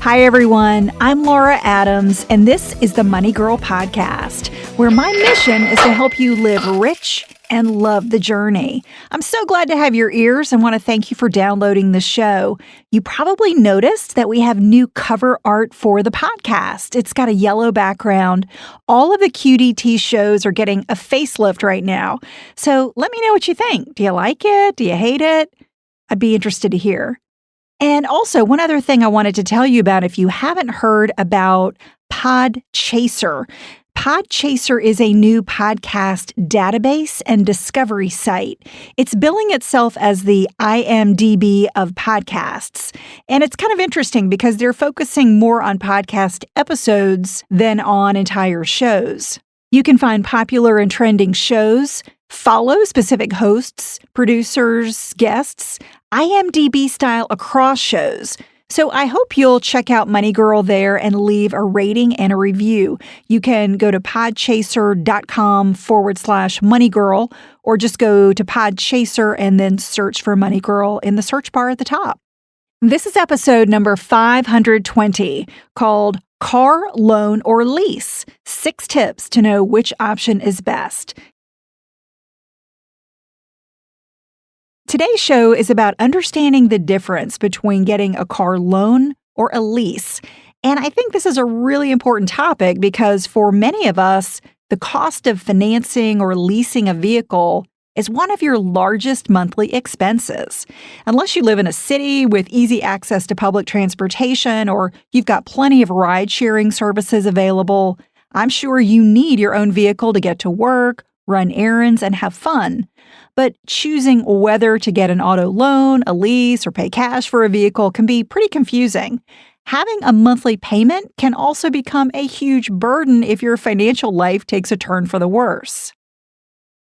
Hi, everyone. I'm Laura Adams, and this is the Money Girl Podcast, where my mission is to help you live rich and love the journey. I'm so glad to have your ears and want to thank you for downloading the show. You probably noticed that we have new cover art for the podcast. It's got a yellow background. All of the QDT shows are getting a facelift right now. So let me know what you think. Do you like it? Do you hate it? I'd be interested to hear. And also, one other thing I wanted to tell you about if you haven't heard about Podchaser. Podchaser is a new podcast database and discovery site. It's billing itself as the IMDb of podcasts. And it's kind of interesting because they're focusing more on podcast episodes than on entire shows. You can find popular and trending shows, follow specific hosts, producers, guests, IMDb style across shows. So I hope you'll check out Money Girl there and leave a rating and a review. You can go to podchaser.com/moneygirl or just go to Podchaser and then search for Money Girl in the search bar at the top. This is episode number 520 called Car, Loan, or Lease: 6 Tips to Know Which Option is Best. Today's show is about understanding the difference between getting a car loan or a lease. And I think this is a really important topic because for many of us, the cost of financing or leasing a vehicle is one of your largest monthly expenses. Unless you live in a city with easy access to public transportation or you've got plenty of ride-sharing services available, I'm sure you need your own vehicle to get to work, run errands, and have fun. But choosing whether to get an auto loan, a lease, or pay cash for a vehicle can be pretty confusing. Having a monthly payment can also become a huge burden if your financial life takes a turn for the worse.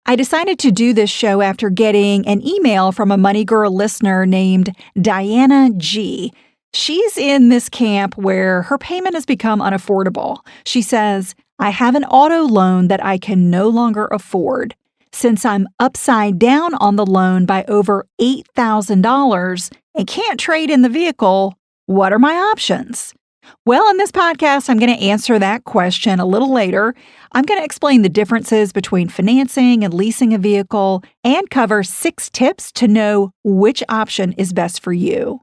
I decided to do this show after getting an email from a Money Girl listener named Diana G. She's in this camp where her payment has become unaffordable. She says, "I have an auto loan that I can no longer afford. Since I'm upside down on the loan by over $8,000 and can't trade in the vehicle, what are my options?" Well, in this podcast, I'm going to answer that question a little later. I'm going to explain the differences between financing and leasing a vehicle and cover 6 tips to know which option is best for you.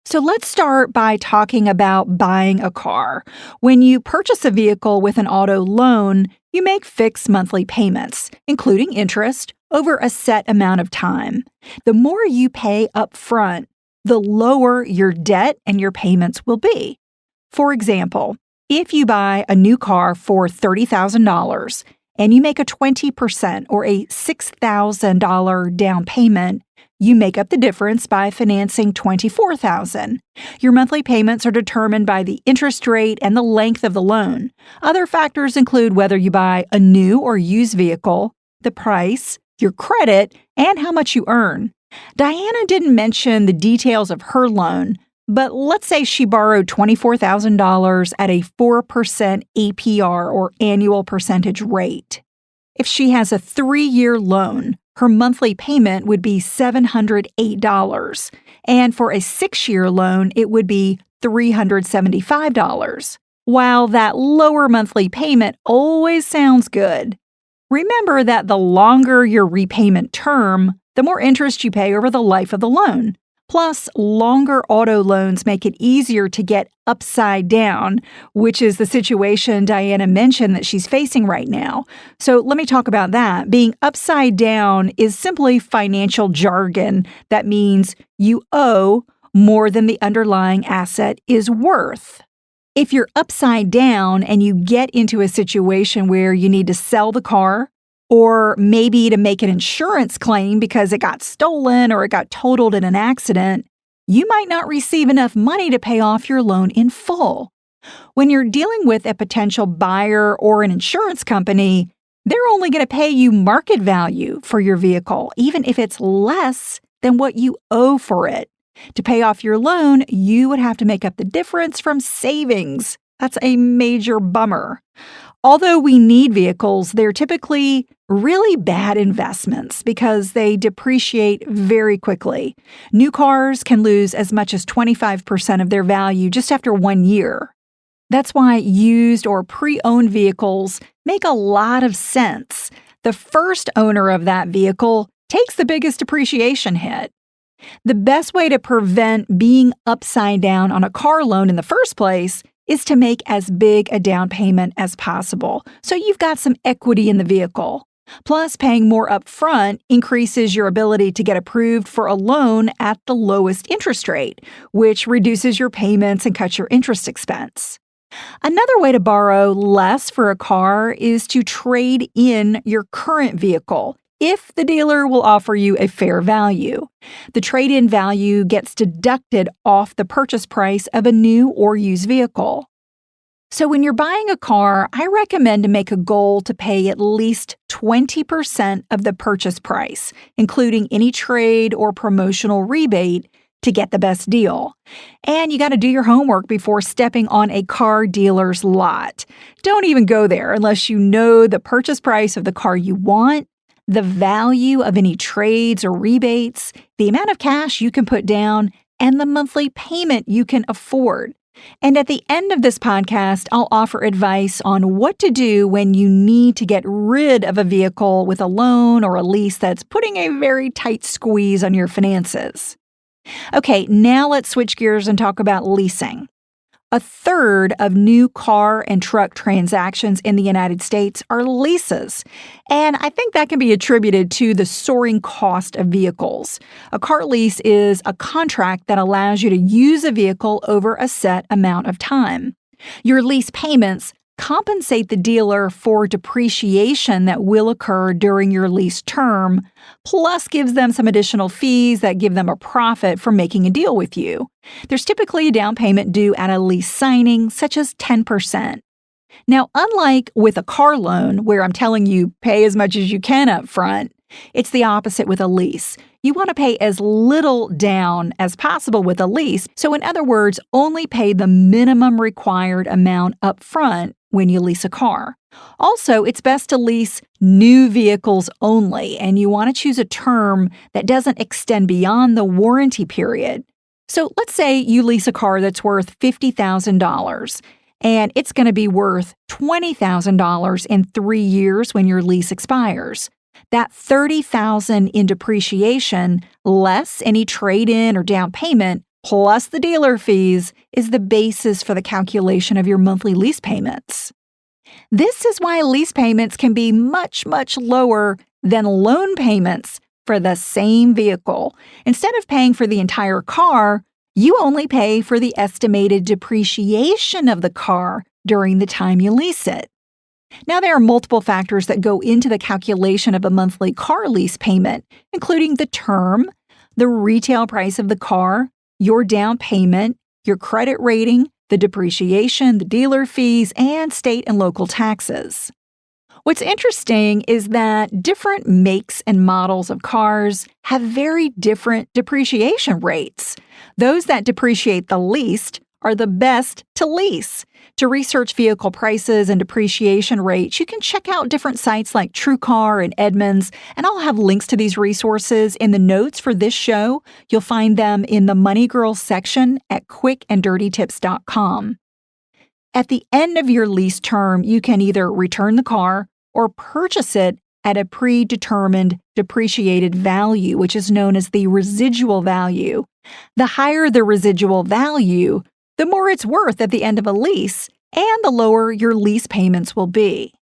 So let's start by talking about buying a car. When you purchase a vehicle with an auto loan, you make fixed monthly payments, including interest, over a set amount of time. The more you pay up front, the lower your debt and your payments will be. For example, if you buy a new car for $30,000 and you make a 20% or a $6,000 down payment, you make up the difference by financing $24,000. Your monthly payments are determined by the interest rate and the length of the loan. Other factors include whether you buy a new or used vehicle, the price, your credit, and how much you earn. Diana didn't mention the details of her loan, but let's say she borrowed $24,000 at a 4% APR or annual percentage rate. If she has a 3-year loan, her monthly payment would be $708, and for a 6-year loan, it would be $375. While that lower monthly payment always sounds good, remember that the longer your repayment term, the more interest you pay over the life of the loan. Plus, longer auto loans make it easier to get upside down, which is the situation Diana mentioned that she's facing right now. So let me talk about that. Being upside down is simply financial jargon that means you owe more than the underlying asset is worth. If you're upside down and you get into a situation where you need to sell the car, or maybe to make an insurance claim because it got stolen or it got totaled in an accident, you might not receive enough money to pay off your loan in full. When you're dealing with a potential buyer or an insurance company, they're only going to pay you market value for your vehicle, even if it's less than what you owe for it. To pay off your loan, you would have to make up the difference from savings. That's a major bummer. Although we need vehicles, they're typically really bad investments because they depreciate very quickly. New cars can lose as much as 25% of their value just after 1 year. That's why used or pre-owned vehicles make a lot of sense. The first owner of that vehicle takes the biggest depreciation hit. The best way to prevent being upside down on a car loan in the first place is to make as big a down payment as possible, so you've got some equity in the vehicle. Plus, paying more upfront increases your ability to get approved for a loan at the lowest interest rate, which reduces your payments and cuts your interest expense. Another way to borrow less for a car is to trade in your current vehicle if the dealer will offer you a fair value. The trade-in value gets deducted off the purchase price of a new or used vehicle. So when you're buying a car, I recommend to make a goal to pay at least 20% of the purchase price, including any trade or promotional rebate, to get the best deal. And you got to do your homework before stepping on a car dealer's lot. Don't even go there unless you know the purchase price of the car you want, the value of any trades or rebates, the amount of cash you can put down, and the monthly payment you can afford. And at the end of this podcast, I'll offer advice on what to do when you need to get rid of a vehicle with a loan or a lease that's putting a very tight squeeze on your finances. Okay, now let's switch gears and talk about leasing. A third of new car and truck transactions in the United States are leases, and I think that can be attributed to the soaring cost of vehicles. A car lease is a contract that allows you to use a vehicle over a set amount of time. Your lease payments compensate the dealer for depreciation that will occur during your lease term, plus gives them some additional fees that give them a profit for making a deal with you. There's typically a down payment due at a lease signing, such as 10%. Now, unlike with a car loan, where I'm telling you pay as much as you can up front, it's the opposite with a lease. You want to pay as little down as possible with a lease. So in other words, only pay the minimum required amount up front when you lease a car. Also, it's best to lease new vehicles only, and you want to choose a term that doesn't extend beyond the warranty period. So let's say you lease a car that's worth $50,000, and it's going to be worth $20,000 in 3 years when your lease expires. That $30,000 in depreciation, less any trade-in or down payment, plus the dealer fees, is the basis for the calculation of your monthly lease payments. This is why lease payments can be much, much lower than loan payments for the same vehicle. Instead of paying for the entire car, you only pay for the estimated depreciation of the car during the time you lease it. Now, there are multiple factors that go into the calculation of a monthly car lease payment, including the term, the retail price of the car, your down payment, your credit rating, the depreciation, the dealer fees, and state and local taxes. What's interesting is that different makes and models of cars have very different depreciation rates. Those that depreciate the least are the best to lease. To research vehicle prices and depreciation rates, you can check out different sites like TrueCar and Edmunds, and I'll have links to these resources in the notes for this show. You'll find them in the Money Girls section at quickanddirtytips.com. At the end of your lease term, you can either return the car or purchase it at a predetermined depreciated value, which is known as the residual value. The higher the residual value, the more it's worth at the end of a lease, and the lower your lease payments will be.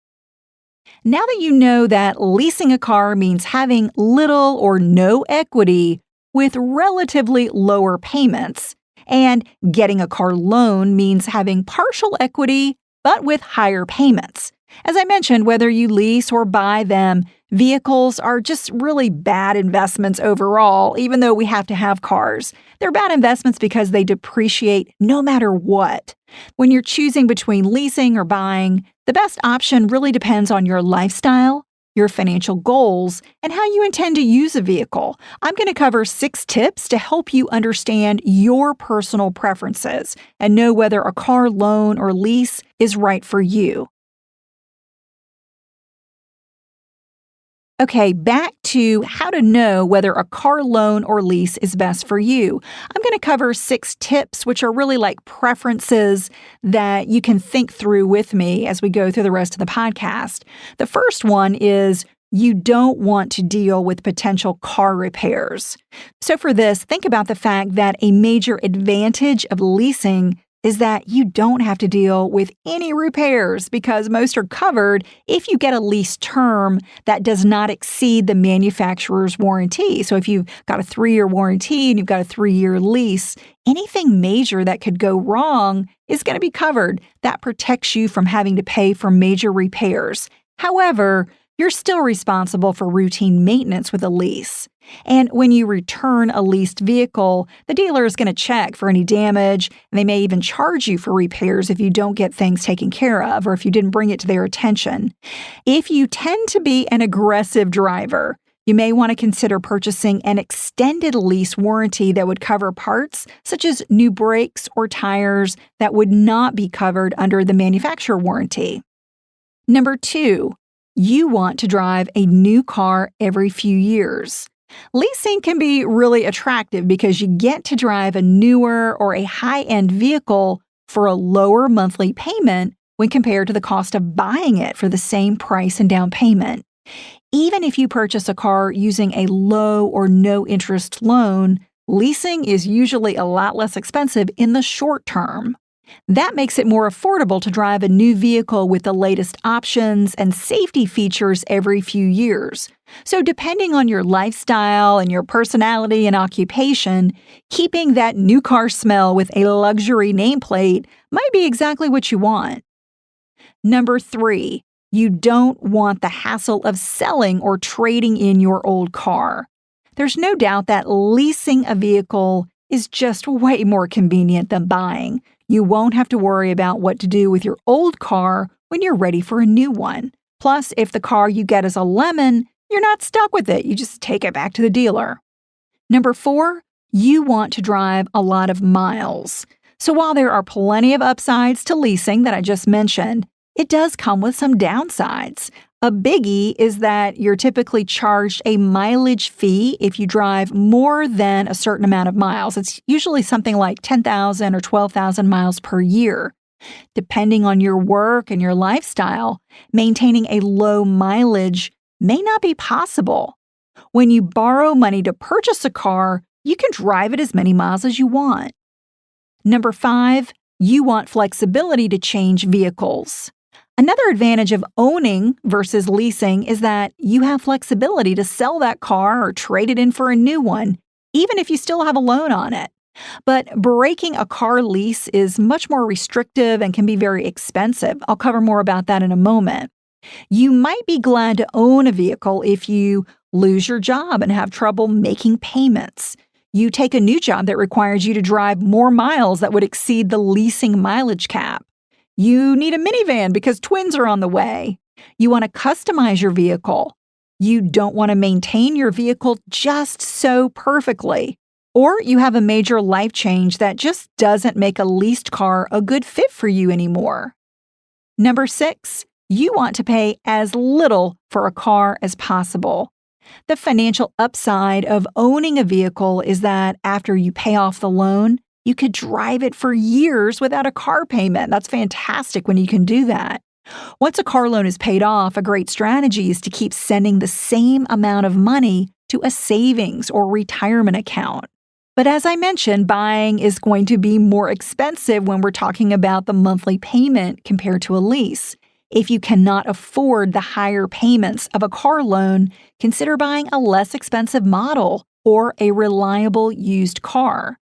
Now that you know that leasing a car means having little or no equity with relatively lower payments, and getting a car loan means having partial equity but with higher payments. As I mentioned, whether you lease or buy them, vehicles are just really bad investments overall, even though we have to have cars. They're bad investments because they depreciate no matter what. When you're choosing between leasing or buying, the best option really depends on your lifestyle, your financial goals, and how you intend to use a vehicle. I'm going to cover 6 tips to help you understand your personal preferences and know whether a car loan or lease is right for you. Okay, back to how to know whether a car loan or lease is best for you. I'm going to cover 6 tips, which are really like preferences that you can think through with me as we go through the rest of the podcast. The first one is you don't want to deal with potential car repairs. So, for this, think about the fact that a major advantage of leasing is that you don't have to deal with any repairs because most are covered if you get a lease term that does not exceed the manufacturer's warranty. So if you've got a 3-year warranty and you've got a 3-year lease, anything major that could go wrong is going to be covered. That protects you from having to pay for major repairs. However, you're still responsible for routine maintenance with a lease. And when you return a leased vehicle, the dealer is going to check for any damage, and they may even charge you for repairs if you don't get things taken care of or if you didn't bring it to their attention. If you tend to be an aggressive driver, you may want to consider purchasing an extended lease warranty that would cover parts such as new brakes or tires that would not be covered under the manufacturer warranty. Number 2, you want to drive a new car every few years. Leasing can be really attractive because you get to drive a newer or a high-end vehicle for a lower monthly payment when compared to the cost of buying it for the same price and down payment. Even if you purchase a car using a low or no interest loan, leasing is usually a lot less expensive in the short term. That makes it more affordable to drive a new vehicle with the latest options and safety features every few years. So depending on your lifestyle and your personality and occupation, keeping that new car smell with a luxury nameplate might be exactly what you want. Number 3, you don't want the hassle of selling or trading in your old car. There's no doubt that leasing a vehicle is just way more convenient than buying. You won't have to worry about what to do with your old car when you're ready for a new one. Plus, if the car you get is a lemon, you're not stuck with it. You just take it back to the dealer. Number 4, you want to drive a lot of miles. So while there are plenty of upsides to leasing that I just mentioned, it does come with some downsides. A biggie is that you're typically charged a mileage fee if you drive more than a certain amount of miles. It's usually something like 10,000 or 12,000 miles per year. Depending on your work and your lifestyle, maintaining a low mileage may not be possible. When you borrow money to purchase a car, you can drive it as many miles as you want. Number 5, you want flexibility to change vehicles. Another advantage of owning versus leasing is that you have flexibility to sell that car or trade it in for a new one, even if you still have a loan on it. But breaking a car lease is much more restrictive and can be very expensive. I'll cover more about that in a moment. You might be glad to own a vehicle if you lose your job and have trouble making payments. You take a new job that requires you to drive more miles that would exceed the leasing mileage cap. You need a minivan because twins are on the way. You want to customize your vehicle. You don't want to maintain your vehicle just so perfectly. Or you have a major life change that just doesn't make a leased car a good fit for you anymore. Number 6, you want to pay as little for a car as possible. The financial upside of owning a vehicle is that after you pay off the loan, you could drive it for years without a car payment. That's fantastic when you can do that. Once a car loan is paid off, a great strategy is to keep sending the same amount of money to a savings or retirement account. But as I mentioned, buying is going to be more expensive when we're talking about the monthly payment compared to a lease. If you cannot afford the higher payments of a car loan, consider buying a less expensive model or a reliable used car.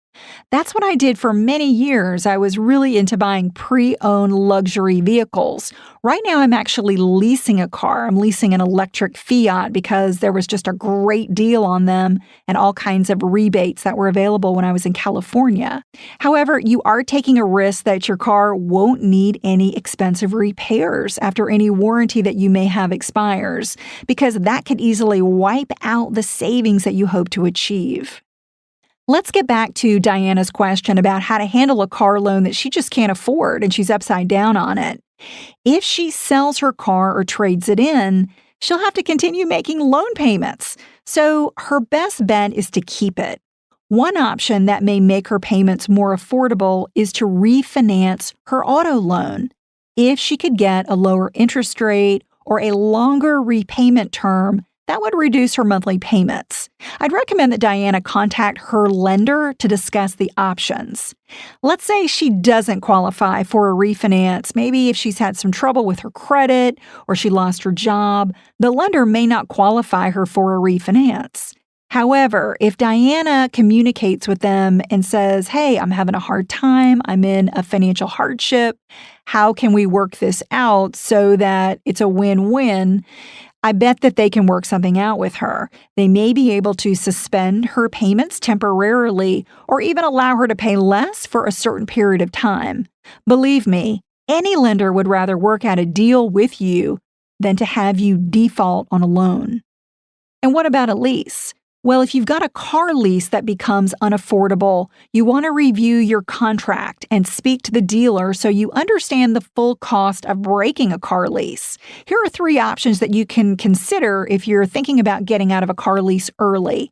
That's what I did for many years. I was really into buying pre-owned luxury vehicles. Right now, I'm actually leasing a car. I'm leasing an electric Fiat because there was just a great deal on them and all kinds of rebates that were available when I was in California. However, you are taking a risk that your car won't need any expensive repairs after any warranty that you may have expires, because that could easily wipe out the savings that you hope to achieve. Let's get back to Diana's question about how to handle a car loan that she just can't afford and she's upside down on it. If she sells her car or trades it in, she'll have to continue making loan payments. So her best bet is to keep it. One option that may make her payments more affordable is to refinance her auto loan. If she could get a lower interest rate or a longer repayment term, that would reduce her monthly payments. I'd recommend that Diana contact her lender to discuss the options. Let's say she doesn't qualify for a refinance. Maybe if she's had some trouble with her credit or she lost her job, the lender may not qualify her for a refinance. However, if Diana communicates with them and says, "Hey, I'm having a hard time, I'm in a financial hardship, how can we work this out so that it's a win-win?" I bet that they can work something out with her. They may be able to suspend her payments temporarily or even allow her to pay less for a certain period of time. Believe me, any lender would rather work out a deal with you than to have you default on a loan. And what about a lease? Well, if you've got a car lease that becomes unaffordable, you want to review your contract and speak to the dealer so you understand the full cost of breaking a car lease. Here are 3 options that you can consider if you're thinking about getting out of a car lease early.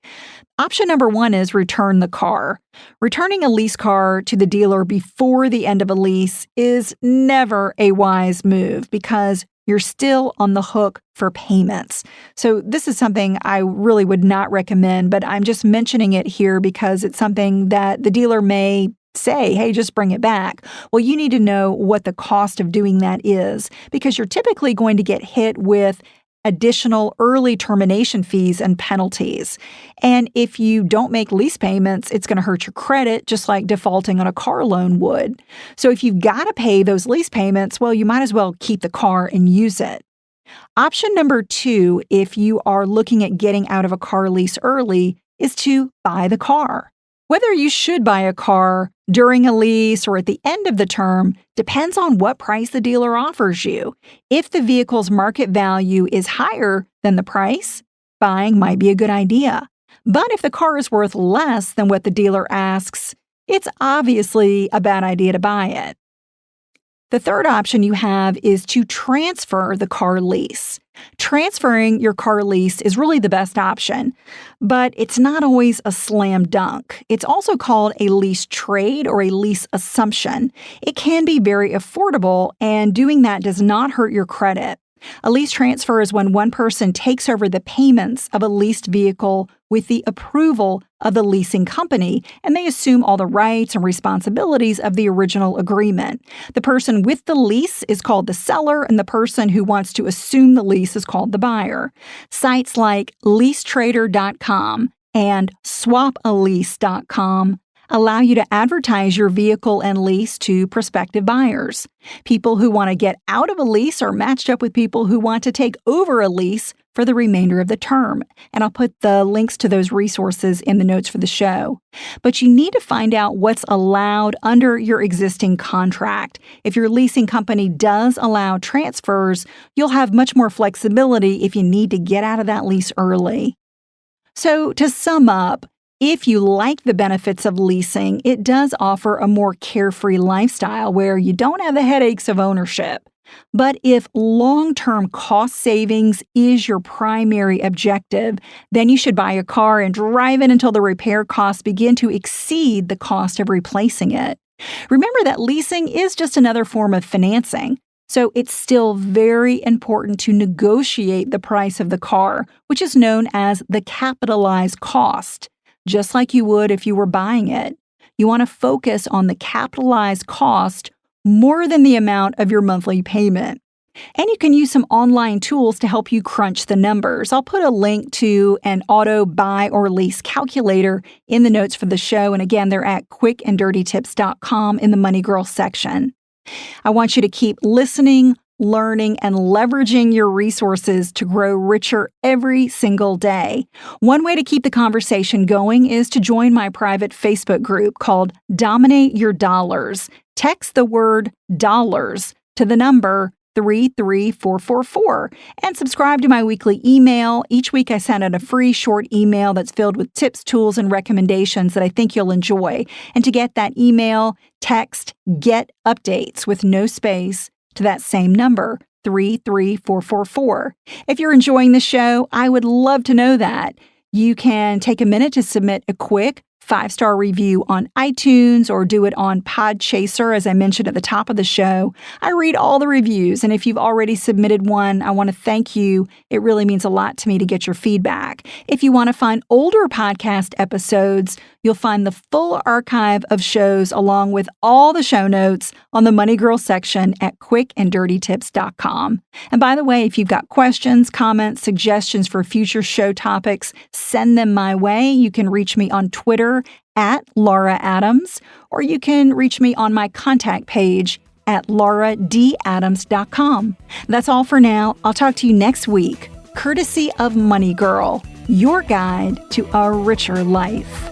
Option number 1 is return the car. Returning a lease car to the dealer before the end of a lease is never a wise move because you're still on the hook for payments. So this is something I really would not recommend, but I'm just mentioning it here because it's something that the dealer may say, "Hey, just bring it back." Well, you need to know what the cost of doing that is because you're typically going to get hit with additional early termination fees and penalties. And if you don't make lease payments, it's going to hurt your credit, just like defaulting on a car loan would. So if you've got to pay those lease payments, well, you might as well keep the car and use it. Option number 2, if you are looking at getting out of a car lease early, is to buy the car. Whether you should buy a car during a lease or at the end of the term depends on what price the dealer offers you. If the vehicle's market value is higher than the price, buying might be a good idea. But if the car is worth less than what the dealer asks, it's obviously a bad idea to buy it. The third option you have is to transfer the car lease. Transferring your car lease is really the best option, but it's not always a slam dunk. It's also called a lease trade or a lease assumption. It can be very affordable, and doing that does not hurt your credit. A lease transfer is when one person takes over the payments of a leased vehicle with the approval of the leasing company, and they assume all the rights and responsibilities of the original agreement. The person with the lease is called the seller, and the person who wants to assume the lease is called the buyer. Sites like leasetrader.com and swapalease.com allow you to advertise your vehicle and lease to prospective buyers. People who want to get out of a lease are matched up with people who want to take over a lease for the remainder of the term. And I'll put the links to those resources in the notes for the show. But you need to find out what's allowed under your existing contract. If your leasing company does allow transfers, you'll have much more flexibility if you need to get out of that lease early. So to sum up, if you like the benefits of leasing, it does offer a more carefree lifestyle where you don't have the headaches of ownership. But if long-term cost savings is your primary objective, then you should buy a car and drive it until the repair costs begin to exceed the cost of replacing it. Remember that leasing is just another form of financing. So it's still very important to negotiate the price of the car, which is known as the capitalized cost, just like you would if you were buying it. You want to focus on the capitalized cost more than the amount of your monthly payment. And you can use some online tools to help you crunch the numbers. I'll put a link to an auto buy or lease calculator in the notes for the show. And again, they're at quickanddirtytips.com in the Money Girl section. I want you to keep listening, learning, and leveraging your resources to grow richer every single day. One way to keep the conversation going is to join my private Facebook group called Dominate Your Dollars. Text the word dollars to the number 33444 and subscribe to my weekly email. Each week I send out a free short email that's filled with tips, tools, and recommendations that I think you'll enjoy. And to get that email, text GET UPDATES with no space to that same number, 888-883-3444. If you're enjoying the show, I would love to know that. You can take a minute to submit a quick 5-star review on iTunes or do it on Podchaser, as I mentioned at the top of the show. I read all the reviews, and if you've already submitted one, I want to thank you. It really means a lot to me to get your feedback. If you want to find older podcast episodes, you'll find the full archive of shows along with all the show notes on the Money Girl section at quickanddirtytips.com. And by the way, if you've got questions, comments, suggestions for future show topics, send them my way. You can reach me on Twitter at Laura Adams, or you can reach me on my contact page at lauradadams.com. That's all for now. I'll talk to you next week, courtesy of Money Girl, your guide to a richer life.